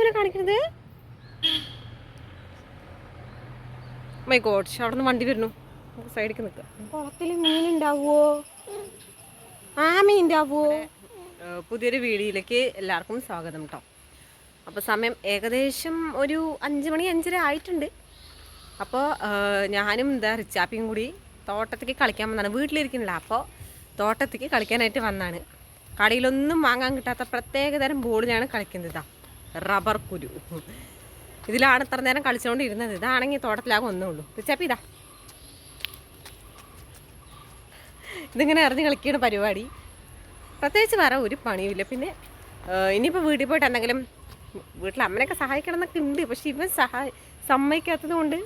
പൂവിനെ കാണിക്കുന്നത്? My God, അവിടെ നിന്ന് വണ്ടി വരുന്നു. സൈഡിലേക്ക് നിൽക്കുക. കുളത്തിൽ മീൻ ഉണ്ടാവുമോ? ആ മീൻ ഉണ്ടാവുമോ? പുതിയൊരു വീഡിയോയിലേക്ക് എല്ലാവർക്കും സ്വാഗതം കേട്ടോ. അപ്പോൾ സമയം ഏകദേശം ഒരു 5 മണി 5:30 ആയിട്ടുണ്ട്. അപ്പോൾ ഞാനും എന്താ റിച്ചാപ്പിയും കൂടി തോട്ടത്തേക്ക് കളിക്കാൻ വന്നതാണ്. വീട്ടിലിരിക്കുന്നില്ല, അപ്പോൾ തോട്ടത്തേക്ക് കളിക്കാനായിട്ട് വന്നതാണ്. കടയിലൊന്നും വാങ്ങാൻ കിട്ടാത്ത പ്രത്യേകതരം ബോർഡിനാണ് കളിക്കുന്നത്. റബ്ബർ കുരു. ഇതിലാണ് ഇത്ര നേരം കളിച്ചുകൊണ്ടിരുന്നത്. ഇതാണെങ്കിൽ തോട്ടത്തിലാകും ഒന്നേ ഉള്ളൂ. റിച്ചാപ്പി ഇതാ ഇതിങ്ങനെ എറിഞ്ഞ് കളിക്കുന്ന പരിപാടി. പ്രത്യേകിച്ച് വേറെ ഒരു പണിയുമില്ല. പിന്നെ ഇനിയിപ്പോൾ വീട്ടിൽ പോയിട്ട് എന്തെങ്കിലും വീട്ടിൽ അമ്മനെയൊക്കെ സഹായിക്കണം എന്നൊക്കെ ഉണ്ട്. പക്ഷെ ഇവൻ സമ്മതിക്കാത്തത് കൊണ്ട്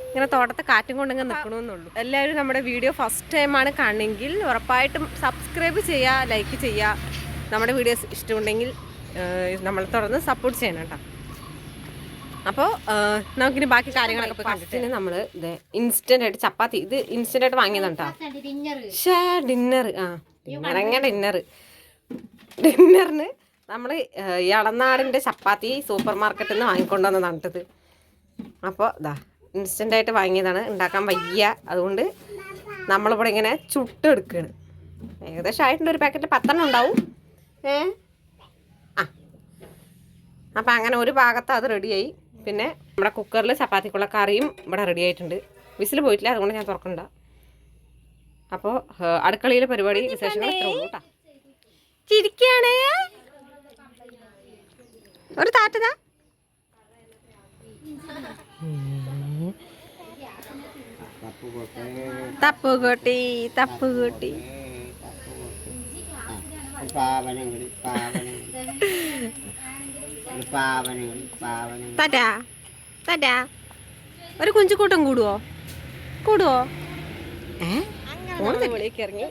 ഇങ്ങനെ തോട്ടത്തെ കാറ്റും കൊണ്ടിങ്ങനെ നിൽക്കണമെന്നുള്ളൂ. എല്ലാവരും നമ്മുടെ വീഡിയോ ഫസ്റ്റ് ടൈമാണ് കാണണമെങ്കിൽ ഉറപ്പായിട്ടും സബ്സ്ക്രൈബ് ചെയ്യുക, ലൈക്ക് ചെയ്യുക. നമ്മുടെ വീഡിയോസ് ഇഷ്ടമുണ്ടെങ്കിൽ നമ്മൾ തുടർന്ന് സപ്പോർട്ട് ചെയ്യണം കേട്ടോ. അപ്പോൾ നമുക്കിനി ബാക്കി കാര്യങ്ങളൊക്കെ കണ്ടിട്ട് നമ്മൾ ഇത് ഇൻസ്റ്റൻ്റ് ആയിട്ട് ചപ്പാത്തി ഇത് ഇൻസ്റ്റൻ്റ് ആയിട്ട് വാങ്ങിയതാണ് കേട്ടോ. ഡിന്നർ ഡിന്നറിന് നമ്മൾ ഇളനാടിൻ്റെ ചപ്പാത്തി സൂപ്പർ മാർക്കറ്റിൽ നിന്ന് വാങ്ങിക്കൊണ്ടുവന്നതാണ് കേട്ടത്. അപ്പോൾ ഇതാ ഇൻസ്റ്റൻ്റായിട്ട് വാങ്ങിയതാണ്. ഉണ്ടാക്കാൻ വയ്യ, അതുകൊണ്ട് നമ്മളിവിടെ ഇങ്ങനെ ചുട്ടെടുക്കുകയാണ്. ഏകദേശം ആയിട്ടുണ്ട്. ഒരു പാക്കറ്റ് 10 ഉണ്ടാവും. അപ്പം അങ്ങനെ ഒരു ഭാഗത്ത് അത് റെഡിയായി. പിന്നെ നമ്മുടെ കുക്കറിൽ ചപ്പാത്തിക്കുള്ള കറിയും ഇവിടെ റെഡി ആയിട്ടുണ്ട്. വിസിൽ പോയിട്ടില്ല, അതുകൊണ്ട് ഞാൻ തുറക്കണ്ട. അപ്പോൾ അടുക്കളയിലെ പരിപാടി വിശേഷങ്ങൾ ഇത്ര ഉള്ളൂ കേട്ടോ. ചിരിക്കുകയാണ്. ഒരു താറ്റതാ തപ്പുകൊട്ടി തപ്പുകൊട്ടി തറ്റാ തറ്റാ ഒരു കുഞ്ചുകൂട്ടം കൂടുവോ? വെളിയിലേക്ക് ഇറങ്ങി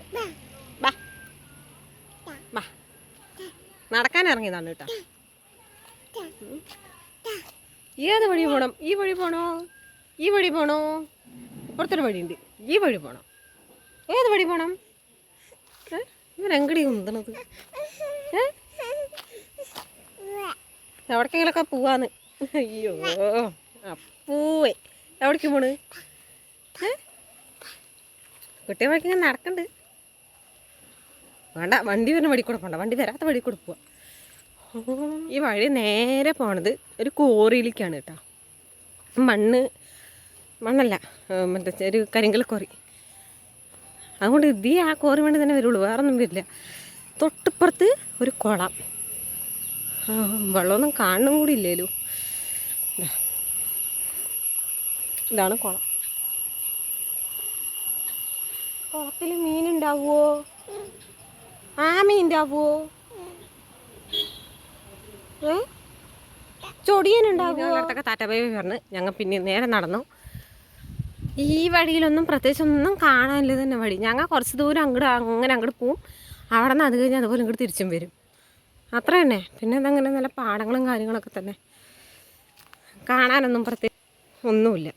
നടക്കാൻ ഇറങ്ങിയതാണ് കേട്ടോ. ഏത് വഴി പോണം? ഈ വഴി പോണോ? ഇപ്പുറത്തൊരു വഴിയുണ്ട്. ഈ വഴി പോണം. ഏത് വഴി പോണം? ഇവരെങ്കടി ഉന്തണത് എവിടേക്കെങ്കിലൊക്കെ പോവാന്ന്. അയ്യോ അപ്പൂവേ, എവിടേക്ക് പോണ്? കുട്ടിയെ വഴിക്ക് ഇങ്ങനെ നടക്കണ്ട്. വേണ്ട, വണ്ടി വരുന്ന വഴി കൂടെ പോണ്ട, വണ്ടി വരാത്ത വഴി കൂടെ പോവാ. ഈ വഴി നേരെ പോണത് ഒരു കോറിയിലേക്കാണ് കേട്ടോ. മണ്ണല്ല, മറ്റേ ഒരു കരിങ്കൽ കോറി. അതുകൊണ്ട് ഇതേ ആ കോറി വേണ്ടി തന്നെ വരുള്ളൂ, വേറൊന്നും വരില്ല. തൊട്ടിപ്പുറത്ത് ഒരു കുളം. വെള്ളമൊന്നും കാണും കൂടി ഇല്ലേലോ. ഇതാണ് കുളം. കുളത്തിൽ മീനുണ്ടാവുമോ? ആ മീൻ ഉണ്ടാവുമോ? ചൊടിയനുണ്ടാവുമോ? അടുത്തൊക്കെ താറ്റബൈ പറഞ്ഞ് ഞങ്ങൾ പിന്നെ നേരെ നടന്നു. ഈ വഴിയിലൊന്നും പ്രത്യേകിച്ചൊന്നും കാണാനില്ല തന്നെ വഴി. ഞങ്ങൾ കുറച്ച് ദൂരം അങ്ങോട്ട് പോവും. അവിടെ നിന്ന് അത് കഴിഞ്ഞ് അതുപോലെ ഇങ്ങോട്ട് തിരിച്ചും വരും. അത്ര തന്നെ. പിന്നെ അതങ്ങനെ നല്ല പാടങ്ങളും കാര്യങ്ങളൊക്കെ തന്നെ. കാണാനൊന്നും പ്രത്യേകിച്ച് ഒന്നുമില്ല.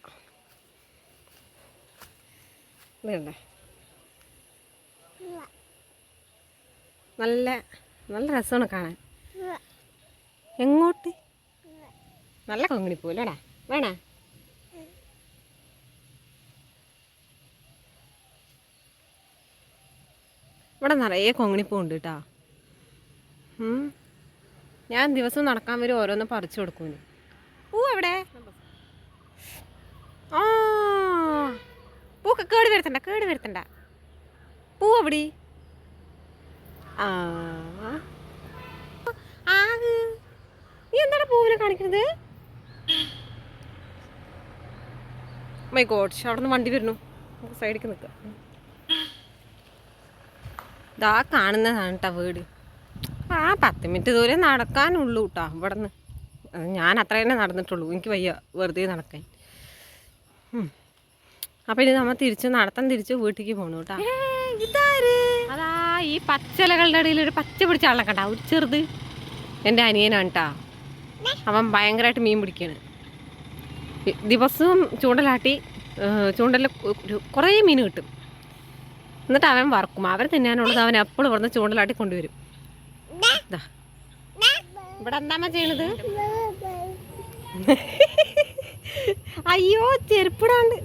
വേണ്ടേ, നല്ല നല്ല രസമാണ് കാണാൻ. എങ്ങോട്ട്? നല്ല കൊങ്ങിണി പോലെടാ, വേണേ? ഇവിടെ നിറയെ കൊങ്ങിണിപ്പൂണ്ട് കേട്ടോ. ഞാൻ ദിവസം നടക്കാൻ വരും, ഓരോന്ന് പറിച്ചു കൊടുക്കും. പൂ എവിടെ? ആ പൂക്ക് കേട് വരുത്തണ്ട. പൂ എവിടെ? നീ എന്താണ് പൂവിനെ കാണിക്കുന്നത്? മൈ ഗോഡ്, അവിടെ നിന്ന് വണ്ടി വരുന്നു. സൈഡിലേക്ക് നിൽക്കുക. ഇതാ കാണുന്നതാണ് കേട്ടോ വീട്. ആ 10 മിനിറ്റ് ദൂരം നടക്കാനുള്ളൂ കേട്ടോ ഇവിടെ നിന്ന്. ഞാൻ അത്ര തന്നെ നടന്നിട്ടുള്ളൂ, എനിക്ക് വയ്യ വെറുതെ നടക്കാൻ. അപ്പം ഇനി നമ്മൾ തിരിച്ച് വീട്ടിലേക്ക് പോകണം കേട്ടോ. അതാ ഈ പച്ചിലകളുടെ ഇടയിൽ ഒരു പച്ച പിടിച്ച ആളെ കണ്ട, ഒരു ചെറുത് എൻ്റെ അനിയനാണ് കേട്ടോ. അവൻ ഭയങ്കരമായിട്ട് മീൻ പിടിക്കുകയാണ്. ദിവസവും ചൂണ്ടലിൽ കുറേ മീൻ കിട്ടും. എന്നിട്ട് അവൻ വറക്കും. അവൻ തിന്നാനുള്ളത് അവൻ എപ്പോഴും ഇവിടുന്ന് ചൂണ്ടലാട്ടി കൊണ്ടുവരും. ഇവിടെ എന്താ ചെയ്യണത്? അയ്യോ ചെരുപ്പിടാണ്ട്.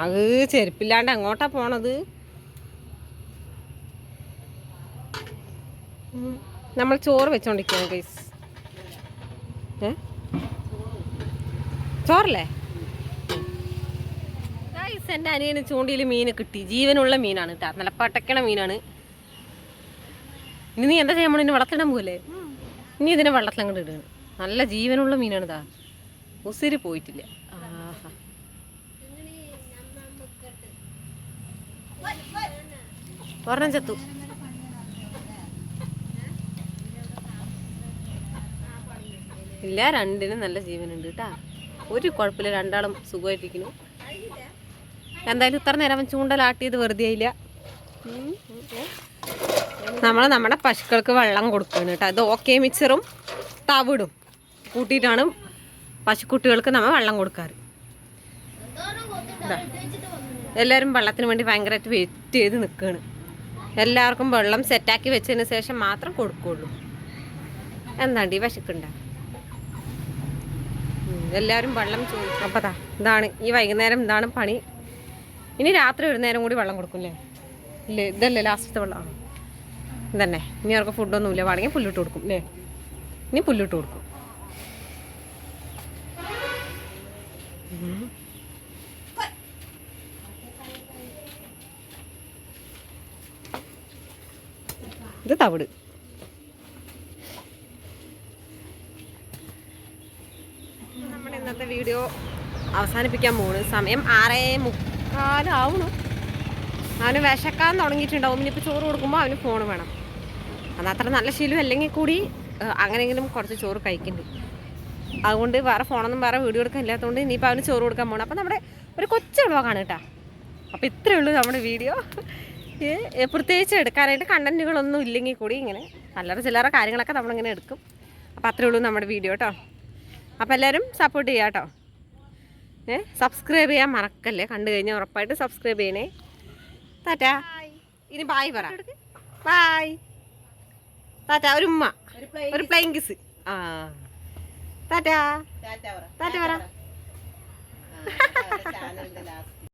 അത് ചെരുപ്പില്ലാണ്ട് എങ്ങോട്ടാ പോണത്? നമ്മൾ ചോറ് വെച്ചോണ്ടിരിക്കുകയാണ് ഗൈസ്. ചോറല്ലേ ഗൈസ്? എൻ്റെ അനിയന് ചൂണ്ടിയിൽ മീൻ കിട്ടി. ജീവനുള്ള മീനാണ് കേട്ടോ, നല്ല പട്ടക്കണ മീനാണ്. ഇനി നീ എന്താ ചെയ്യാൻ പോണ? ഇനി വെള്ളത്തിടാൻ പോലെ ഇനി ഇതിനെ വെള്ളത്തിൽ അങ്ങോട്ട് ഇടുകയാണ്. നല്ല ജീവനുള്ള മീനാണ് ഇതാ, ഉസിരി പോയിട്ടില്ല. ആഹാ, ഒരെണ്ണം ചത്തു. ഇല്ല, രണ്ടിനും നല്ല ജീവനുണ്ട് കേട്ടാ, ഒരു കുഴപ്പമില്ല, രണ്ടാളും സുഖമായിട്ടിരിക്കുന്നു. എന്തായാലും ഇത്ര നേരം അവൻ ചൂണ്ടലാട്ടിയത് വെറുതെ ആയില്ല. നമ്മൾ നമ്മുടെ പശുക്കൾക്ക് വെള്ളം കൊടുക്കുകയാണ് കേട്ടോ. ഇത് ഓക്കെ മിക്സറും തവിടും കൂട്ടിയിട്ടാണ് പശുക്കുട്ടികൾക്ക് നമ്മൾ വെള്ളം കൊടുക്കാറ്. എല്ലാവരും വെള്ളത്തിന് വേണ്ടി ഭയങ്കരമായിട്ട് വെയിറ്റ് ചെയ്ത് നിൽക്കുകയാണ്. എല്ലാവർക്കും വെള്ളം സെറ്റാക്കി വെച്ചതിന് ശേഷം മാത്രം കൊടുക്കുകയുള്ളൂ. എന്താണ്ടി വിശക്കുണ്ട? എല്ലാവരും വെള്ളം ചോദിക്കും. അപ്പം ഇതാണ് ഈ വൈകുന്നേരം, ഇതാണ് പണി. ഇനി രാത്രി ഒരു നേരം കൂടി വെള്ളം കൊടുക്കും ഇല്ലേ? ഇതല്ലേ ലാസ്റ്റത്തെ വെള്ളം? ഇതന്നെ. ഇനി അവർക്ക് ഫുഡൊന്നുമില്ല, വേണമെങ്കിൽ പുല്ലിട്ട് കൊടുക്കും അല്ലേ? ഇനി പുല്ലിട്ട് കൊടുക്കും. ഇത് തവിട്. നമ്മുടെ ഇന്നത്തെ വീഡിയോ അവസാനിപ്പിക്കാൻ പോകുന്നു. സമയം 6:45 ആവുന്നു. അവന് വിശക്കാൻ തുടങ്ങിയിട്ടുണ്ടാവും. ഇനിയിപ്പോൾ ചോറ് കൊടുക്കുമ്പോൾ അവന് ഫോൺ വേണം. അതത്ര നല്ല ശീലം അല്ലെങ്കിൽ കൂടി അങ്ങനെയെങ്കിലും കുറച്ച് ചോറ് കഴിക്കുന്നുണ്ട്. അതുകൊണ്ട് വേറെ ഫോണൊന്നും വേറെ വീഡിയോ എടുക്കാൻ ഇല്ലാത്തതുകൊണ്ട് ഇനിയിപ്പോൾ അവന് ചോറ് കൊടുക്കാൻ പോകണം. അപ്പോൾ നമ്മുടെ ഒരു കൊച്ചു വ്ളോഗാണ് കേട്ടോ. അപ്പോൾ ഇത്രയേ ഉള്ളൂ നമ്മുടെ വീഡിയോ. പ്രത്യേകിച്ച് എടുക്കാനായിട്ട് കണ്ടൻറ്റുകളൊന്നും ഇല്ലെങ്കിൽ കൂടി ഇങ്ങനെ അല്ലറ ചില്ലറ കാര്യങ്ങളൊക്കെ നമ്മളിങ്ങനെ എടുക്കും. അപ്പോൾ അത്രയേ ഉള്ളൂ നമ്മുടെ വീഡിയോ കേട്ടോ. അപ്പോൾ എല്ലാവരും സപ്പോർട്ട് ചെയ്യാം കേട്ടോ. സബ്സ്ക്രൈബ് ചെയ്യാൻ മറക്കല്ലേ. കണ്ടു കഴിഞ്ഞാൽ ഉറപ്പായിട്ട് സബ്സ്ക്രൈബ് ചെയ്യണേ. താറ്റാ. ഇനി ബായ് പറ. ബായ്. താറ്റാ. ഒരു ഉമ്മ, ഒരു ഫ്ലൈങ് കിസ്. ആ, താറ്റാ. താറ്റ പറ.